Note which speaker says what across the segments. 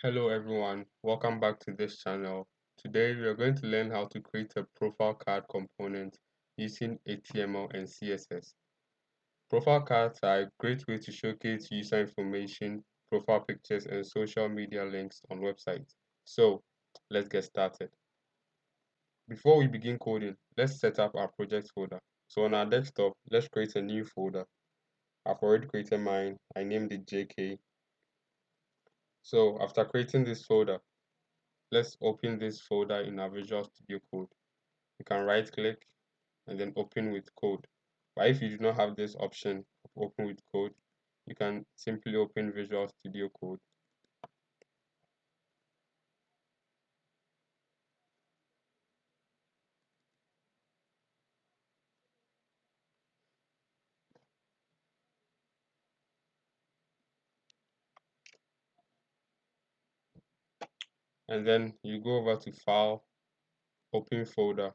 Speaker 1: Hello everyone, welcome back to this channel. Today we are going to learn how to create a profile card component using HTML and CSS. Profile cards are a great way to showcase user information, profile pictures, and social media links on websites. So let's get started. Before we begin coding, let's set up our project folder. So on our desktop, let's create a new folder. I've already created mine. I named it JK. So after creating this folder, let's open this folder in our Visual Studio Code. You can right click and then open with code. But if you do not have this option of open with code, you can simply open Visual Studio Code. And then you go over to File, Open Folder,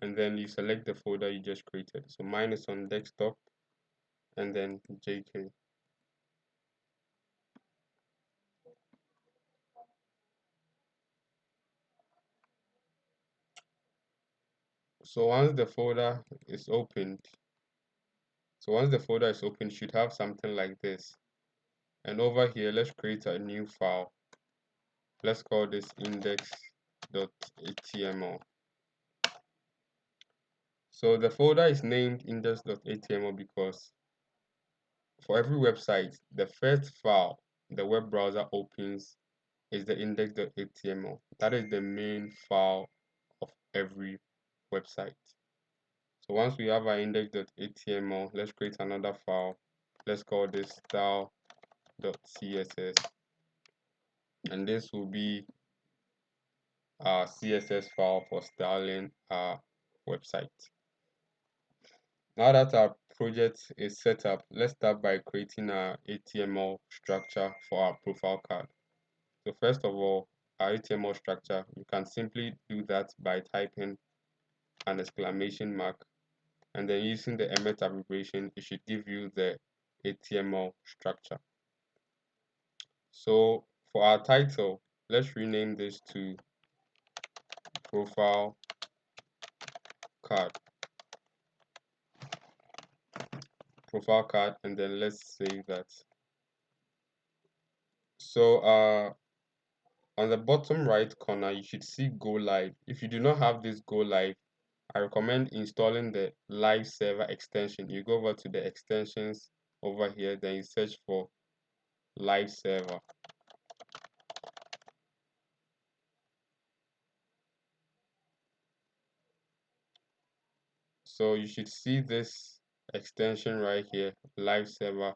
Speaker 1: and then you select the folder you just created. So mine is on desktop and then JK. So once the folder is opened, you should have something like this. And over here, let's create a new file. Let's call this index.html. So the folder is named index.html because for every website, the first file the web browser opens is the index.html. That is the main file of every website. So once we have our index.html, let's create another file. Let's call this style.css. And this will be our CSS file for styling our website. Now that our project is set up, let's start by creating our HTML structure for our profile card. So first of all, our HTML structure, you can simply do that by typing an exclamation mark and then using the Emmet abbreviation, it should give you the HTML structure. So for our title, let's rename this to profile card. Profile card, and then let's save that. So on the bottom right corner, you should see go live. If you do not have this go live, I recommend installing the live server extension. You go over to the extensions over here, then you search for live server. So you should see this extension right here, live server.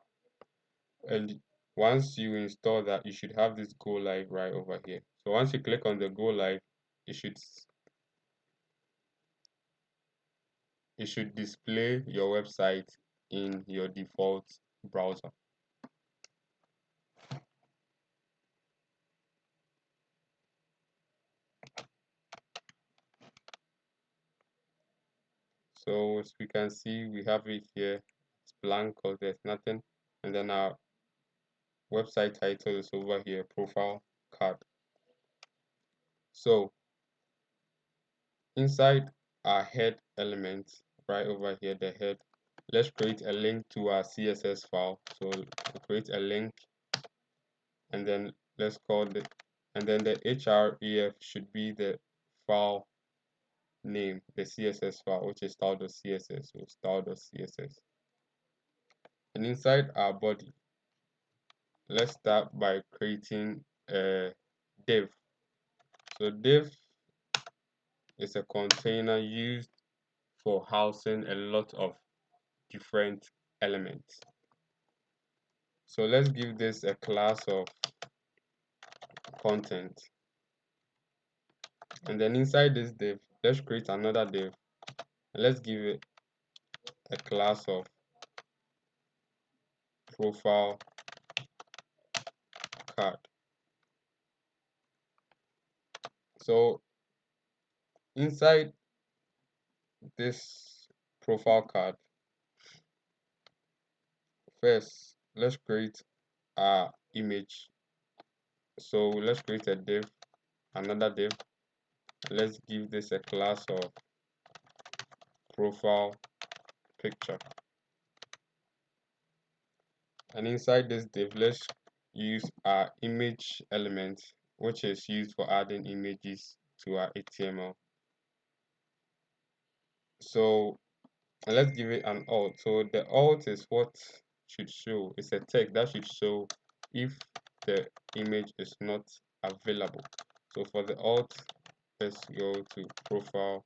Speaker 1: And once you install that, you should have this go live right over here. So once you click on the go live, it should display your website in your default browser. So as we can see, we have it here. It's blank because there's nothing. And then our website title is over here, profile card. So inside our head element, right over here, the head, let's create a link to our CSS file. So we'll create a link and then let's call the, and then the href should be the file name, the CSS file, which is style.css. So style.css. And inside our body, let's start by creating a div. So div is a container used for housing a lot of different elements. So let's give this a class of content. And then inside this div, let's create another div. And let's give it a class of profile card. So inside this profile card, first let's create our image. So let's create a div, another div. Let's give this a class of profile picture. And inside this div, let's use our image element, which is used for adding images to our HTML. So let's give it an alt. So the alt is what should show. It's a text that should show if the image is not available. So for the alt, let's go to profile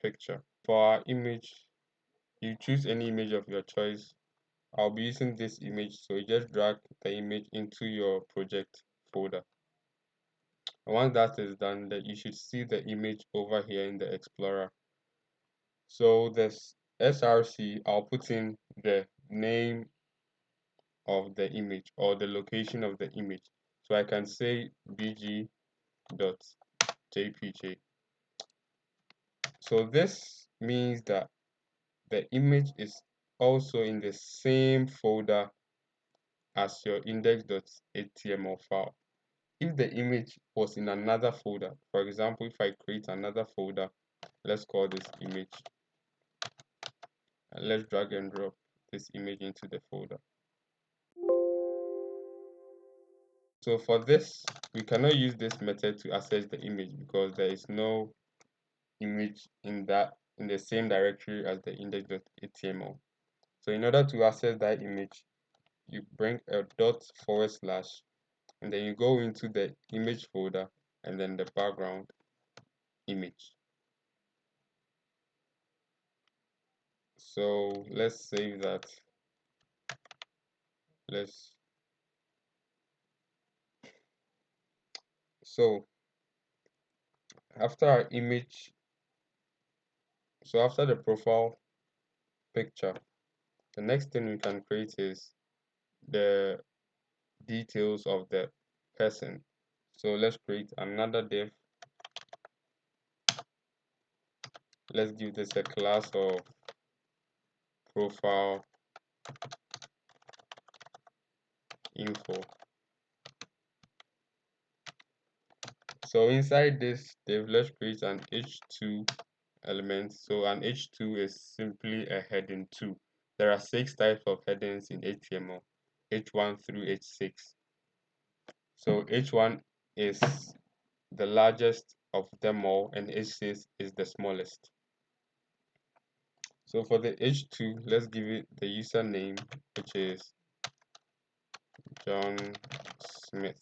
Speaker 1: picture. For our image, you choose any image of your choice. I'll be using this image, so you just drag the image into your project folder. And once that is done, then you should see the image over here in the Explorer. So this src, I'll put in the name of the image or the location of the image. So I can say bg.jpg. So this means that the image is also in the same folder as your index.html file. If the image was in another folder, for example, if I create another folder, let's call this image, and let's drag and drop this image into the folder. So for this, we cannot use this method to access the image because there is no image in the same directory as the index.html. So in order to access that image, you bring a dot forward slash, and then you go into the image folder and then the background image. So let's save that. Let's so after our image, so after the profile picture, the next thing we can create is the details of the person. So let's create another div. Let's give this a class of profile info. So inside this div, let's create an h2 element. So an h2 is simply a heading 2. There are 6 types of headings in HTML, h1 through h6. So h1 is the largest of them all and h6 is the smallest. So for the h2, let's give it the username, which is John Smith,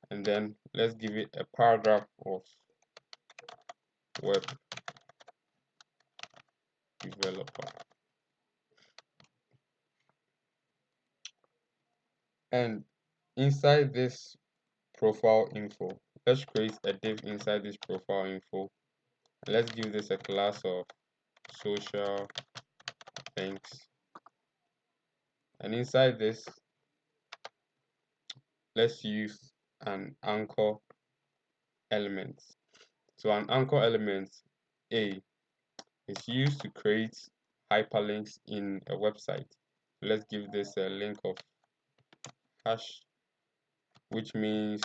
Speaker 1: and then let's give it a paragraph of web developer. And inside this profile info, let's create a div inside this profile info. Let's give this a class of social links, and inside this, let's use an anchor element. So an anchor element A is used to create hyperlinks in a website. Let's give this a link of hash, which means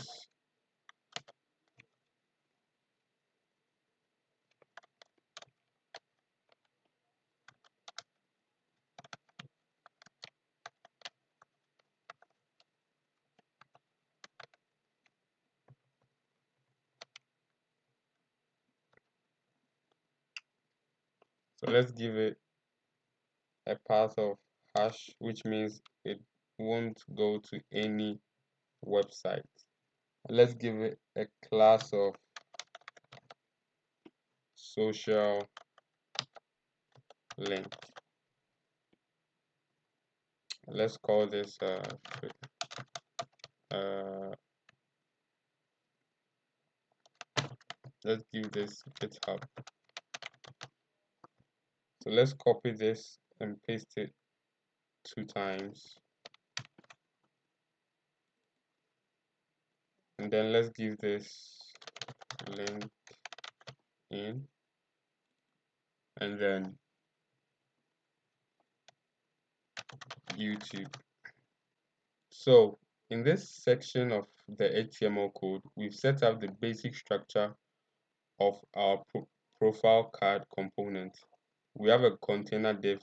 Speaker 1: so let's give it a path of hash, which means it won't go to any website. Let's give it a class of social link. Let's call this uh, let's give this GitHub. So let's copy this and paste it 2 times, and then let's give this link in, and then YouTube. So in this section of the HTML code, we've set up the basic structure of our profile card component. We have a container div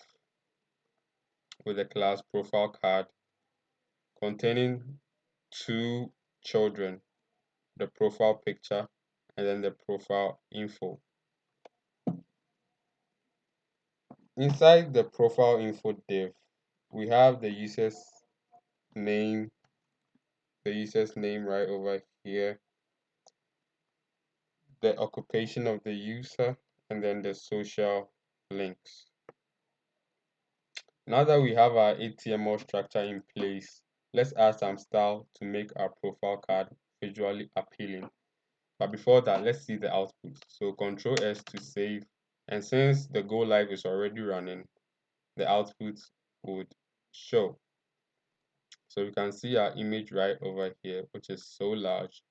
Speaker 1: with a class profile card containing two children, the profile picture and then the profile info. Inside the profile info div, we have the user's name right over here, the occupation of the user, and then the social links. Now that we have our HTML structure in place, let's add some style to make our profile card visually appealing. But before that, let's see the output. So Ctrl S to save, and since the go live is already running, the output would show. So we can see our image right over here, which is so large,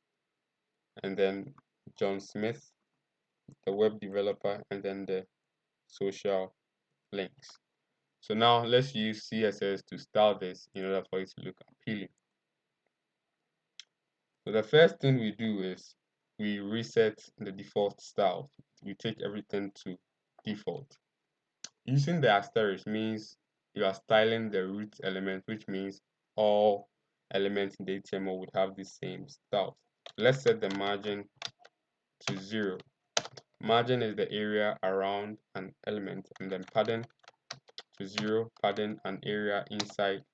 Speaker 1: and then John Smith, the web developer, and then the social links. So now let's use CSS to style this in order for it to look appealing. So the first thing we do is we reset the default style. We take everything to default. Using the asterisk means you are styling the root element, which means all elements in the HTML would have the same style. Let's set the margin to 0. Margin is the area around an element, and then padding to 0, padding an area inside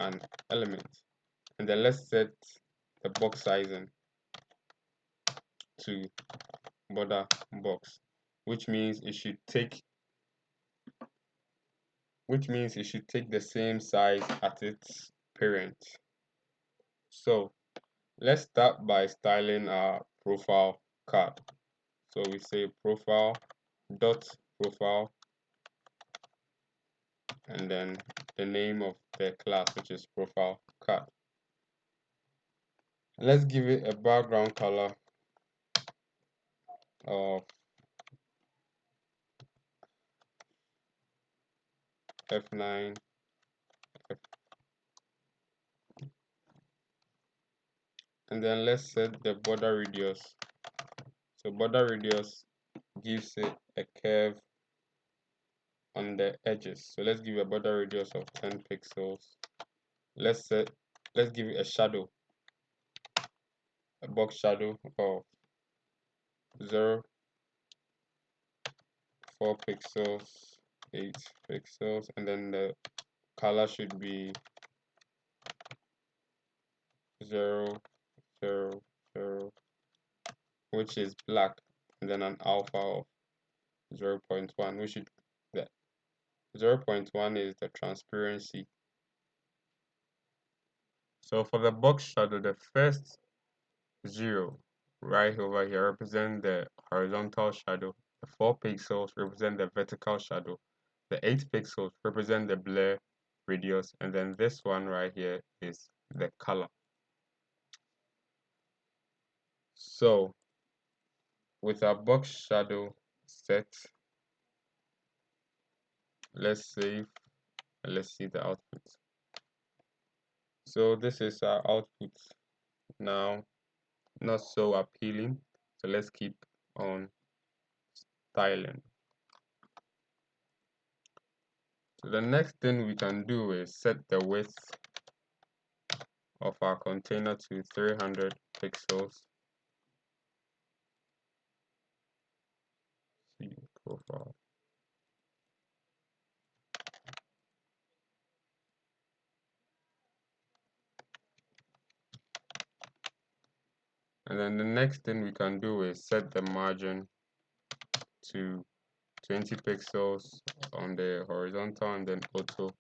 Speaker 1: an element. And then let's set the box sizing to border box, which means it should take the same size as its parent. So let's start by styling our profile card. So we say profile dot profile and then the name of the class, which is profile card. Let's give it a background color of F9. And then let's set the border radius. So border radius gives it a curve on the edges. So let's give a border radius of 10 pixels. Let's give it a shadow, a box shadow of 0.4 pixels, 8 pixels, and then the color should be 0.0.0, which is black, and then an alpha of 0.1, which should the 0.1 is the transparency. So for the box shadow, the first 0 right over here represent the horizontal shadow, the 4 pixels represent the vertical shadow, the 8 pixels represent the blur radius, and then this one right here is the color. So with our box shadow set, let's save and let's see the output. So this is our output now, not so appealing, so let's keep on styling. So the next thing we can do is set the width of our container to 300 pixels. See profile. And then the next thing we can do is set the margin to 20 pixels on the horizontal and then auto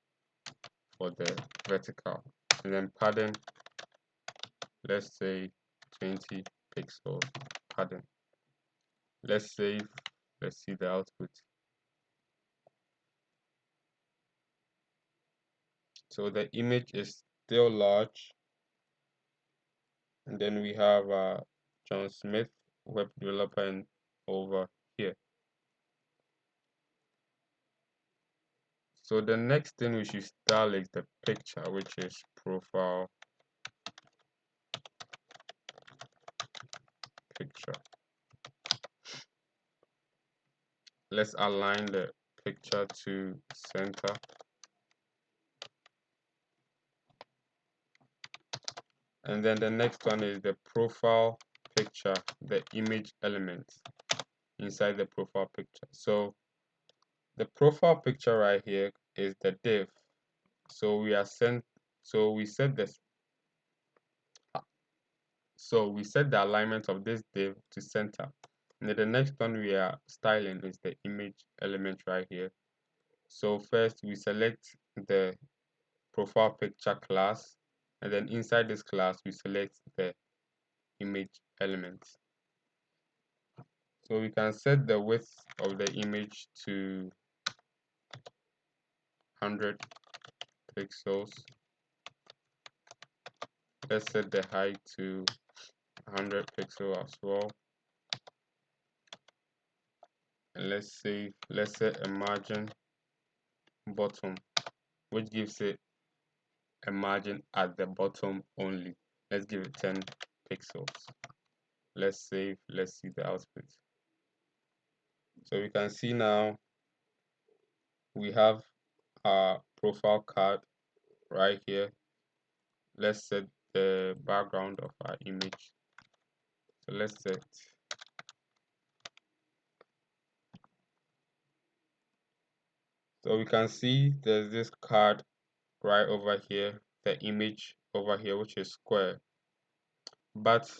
Speaker 1: for the vertical. And then padding, let's say 20 pixels padding. Let's save, let's see the output. So the image is still large, and then we have John Smith, web developer, over here. So the next thing we should style is the picture, which is profile picture. Let's align the picture to center. And then the next one is the profile picture, the image element inside the profile picture. So the profile picture right here is the div. So we are sent. So we set this. So we set the alignment of this div to center. And then the next one we are styling is the image element right here. So first we select the profile picture class, and then inside this class we select the image element. So we can set the width of the image to 100 pixels. Let's set the height to 100 pixels as well. And let's set a margin bottom, which gives it a margin at the bottom only. Let's give it 10 pixels. Let's save. Let's see the output. So we can see now we have our profile card right here. Let's set the background of our image. So let's set. So we can see there's this card right over here, the image over here, which is square. But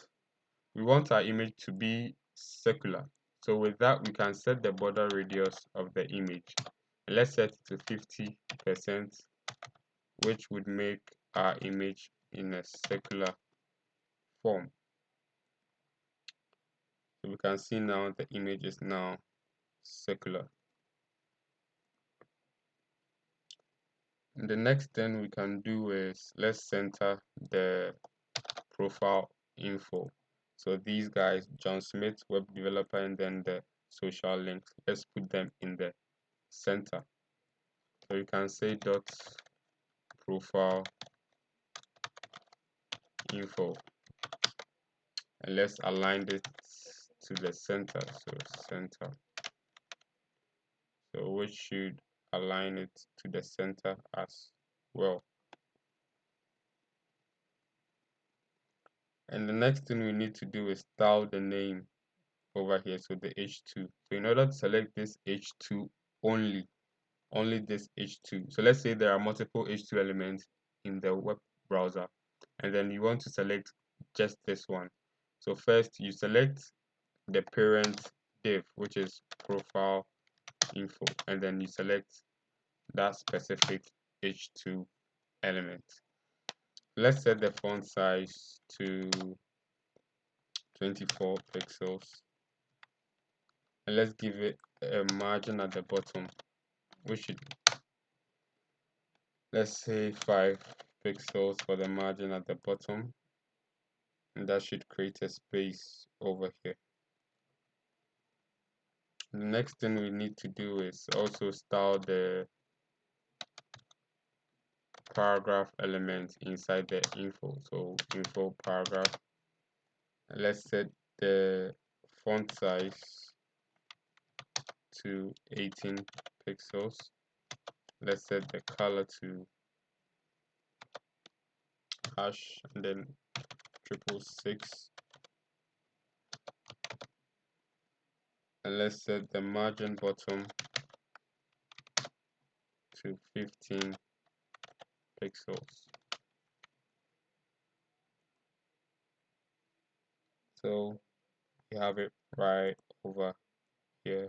Speaker 1: we want our image to be circular. So with that, we can set the border radius of the image. Let's set it to 50%, which would make our image in a circular form. So we can see now the image is now circular. And the next thing we can do is let's center the profile info. So these guys, John Smith, web developer, and then the social links, let's put them in the center. So you can say dot profile info, and let's align it to the center. So center, so we should align it to the center as well. And the next thing we need to do is style the name over here, so the h2. So in order to select this h2 only this h2. So let's say there are multiple h2 elements in the web browser, and then you want to select just this one. So first you select the parent div, which is profile info, and then you select that specific h2 element. Let's set the font size to 24 pixels, and let's give it a margin at the bottom, which should, let's say 5 pixels for the margin at the bottom, and that should create a space over here. The next thing we need to do is also style the paragraph element inside the info. So info paragraph, let's set the font size to 18 pixels. Let's set the color to hash and then 666, and let's set the margin bottom to 15 pixels. So we have it right over here.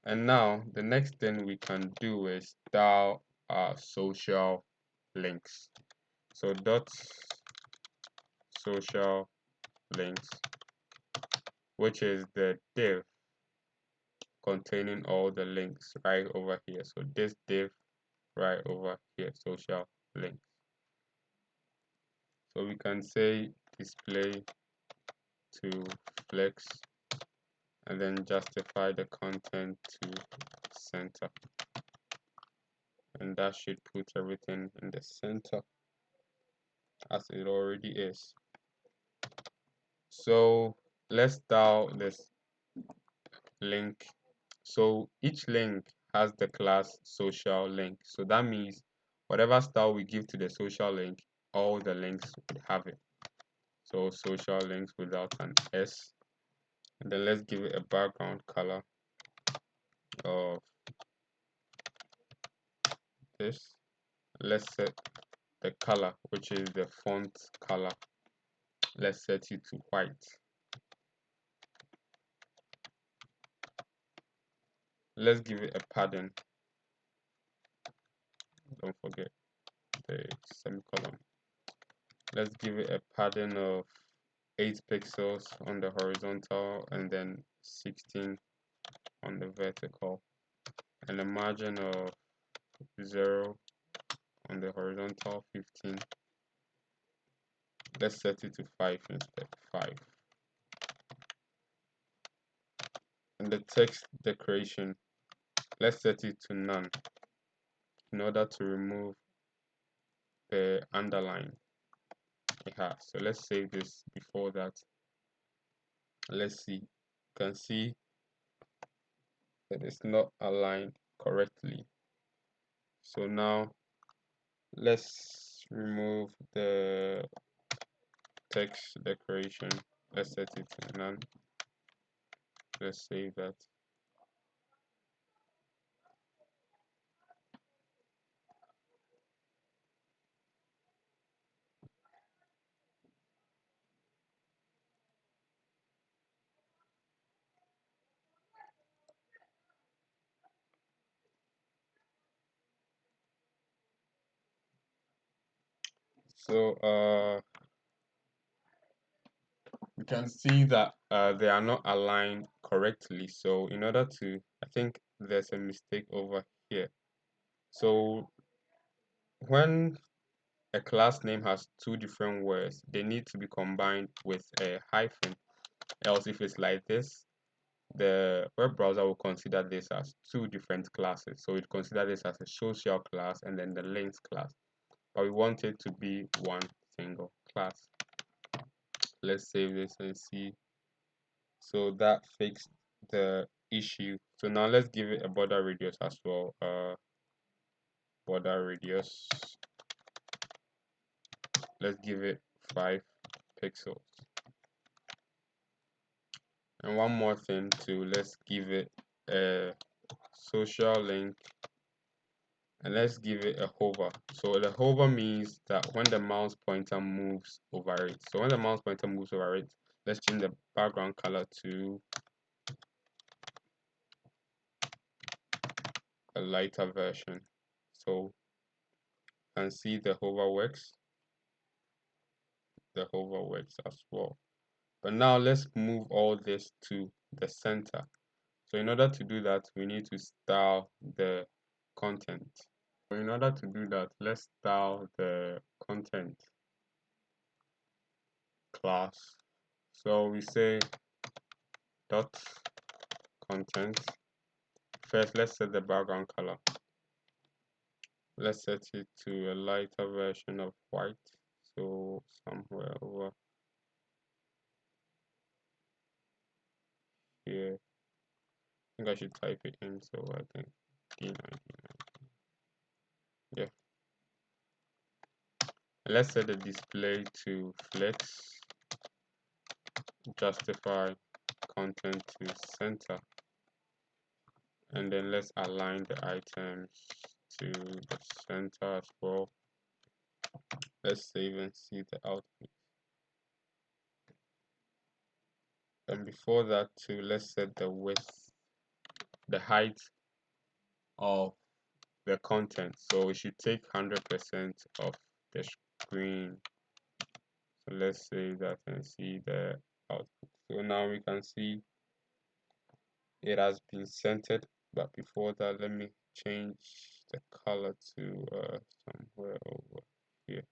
Speaker 1: And now the next thing we can do is style our social links. So dot social links, which is the div containing all the links right over here. So this div right over here, social links. So we can say display to flex, and then justify the content to center. and that should put everything in the center as it already is. So let's style this link. So each link has the class social link, so that means whatever style we give to the social link, all the links would have it. So social links without an S, and then let's give it a background color of this. Let's set the color, which is the font color, let's set it to white. Let's give it a padding, don't forget the semicolon. Let's give it a padding of 8 pixels on the horizontal and then 16 on the vertical, and a margin of 0 on the horizontal, 15. Let's set it to 5 instead, 5. And the text decoration, let's set it to none in order to remove the underline it has. So let's save this. Before that, let's see, you can see that it's not aligned correctly. So now let's remove the text decoration. Let's set it to none. Let's save that. So you can see that they are not aligned correctly. So in order to, I think there's a mistake over here. So when a class name has two different words, they need to be combined with a hyphen. Else, if it's like this, the web browser will consider this as two different classes. So it consider this as a social class and then the links class. But we want it to be one single class. Let's save this and see. So that fixed the issue. So now let's give it a border radius as well. Border radius. Let's give it 5 pixels. And one more thing too, let's give it a social link and let's give it a hover. So the hover means that when the mouse pointer moves over it. So when the mouse pointer moves over it, let's change the background color to a lighter version. So you can see the hover works. The hover works as well. But now let's move all this to the center. So in order to do that, we need to style the content. So in order to do that, let's style the content class. So we say dot content. First, let's set the background color. Let's set it to a lighter version of white. So somewhere over here. I think I should type it in. So I think D9. Yeah. And let's set the display to flex. Justify content to center. And then let's align the items to the center as well. Let's save and see the output. And before that too, let's set the width, the height of the content. So we should take 100% of the screen. So let's save that and see the output. So now we can see it has been centered, but before that, let me change the color to somewhere over here.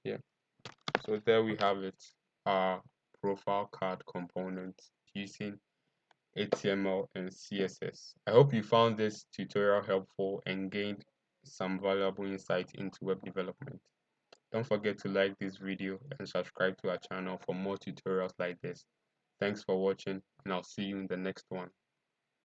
Speaker 1: Yeah, so there we have it, our profile card component using HTML and CSS. I hope you found this tutorial helpful and gained some valuable insight into web development. Don't forget to like this video and subscribe to our channel for more tutorials like this. Thanks for watching, and I'll see you in the next one.